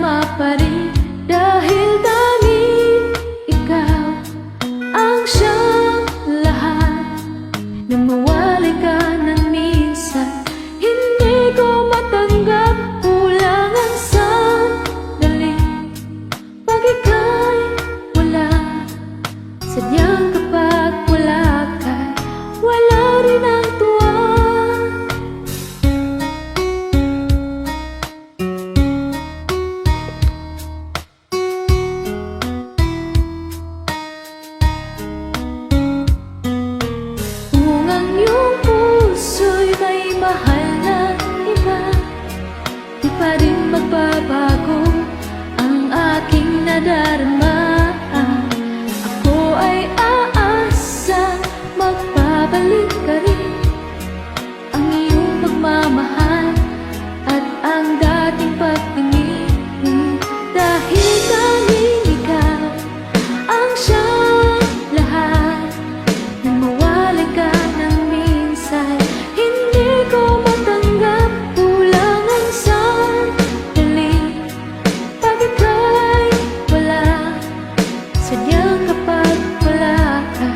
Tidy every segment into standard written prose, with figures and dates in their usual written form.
nadarama pa rin, dahil tanging ikaw ang siyang lahat. Nang mawalay ka ng minsan, hindi ko matanggap, kulang ang sandali. Pag ika'y wala, sadyang kapag wala ka, wala rin ang tuwa. Kung ang iyong puso'y may mahal na iba, di pa rin magbabago ang aking nadarama. Ako ay aasa, magbabalik ka rin. Ang iyong pagmamahal at ang dating pagtingin, dahil tanging ikaw ang siyang lahat. Nang mawalay ka ng minsan, hindi ko matanggap, kulang ang sandali. Pag ika'y wala, sadyang kapag wala ka,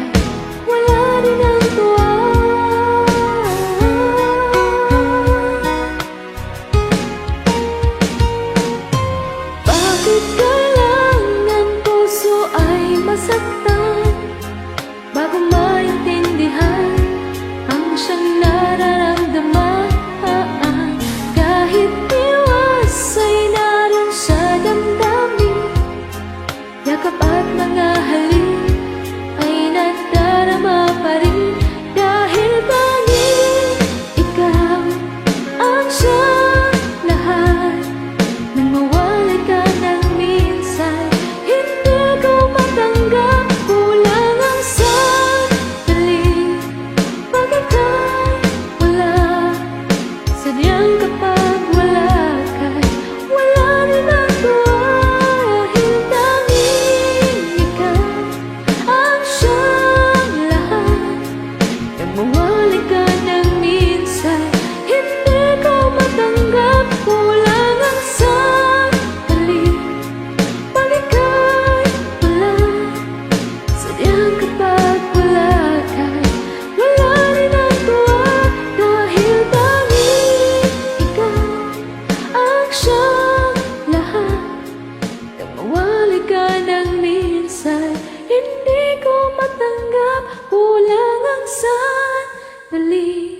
wala rin ang tuwa. Bakit kailangan puso ay masaktan bago maintindihan ang siyang nararamdaman? Kahit iwas ay naroon sa damdamin, yakap at mga halik ay nadarama pa rin, dahil tanging ikaw ang siyang lahat. Nang mawalay ka ng minsan, hindi ko matanggap, kulang ang sandali. Pag ika'y wala, sadyang kapag wala ka, wala rin ang tuwa. Dahil tanging ikaw ang siyang lahat. Nang mawalay ka ng minsan, hindi ko matanggap, kulang ang sandali. Pag ika'y wala, sadyang kapag wala ka, wala rin ang tuwa. Dahil tanging ikaw ang siyang lahat. Nang mawalay ka ng minsan, hindi ko matanggap, kulang ang sandali.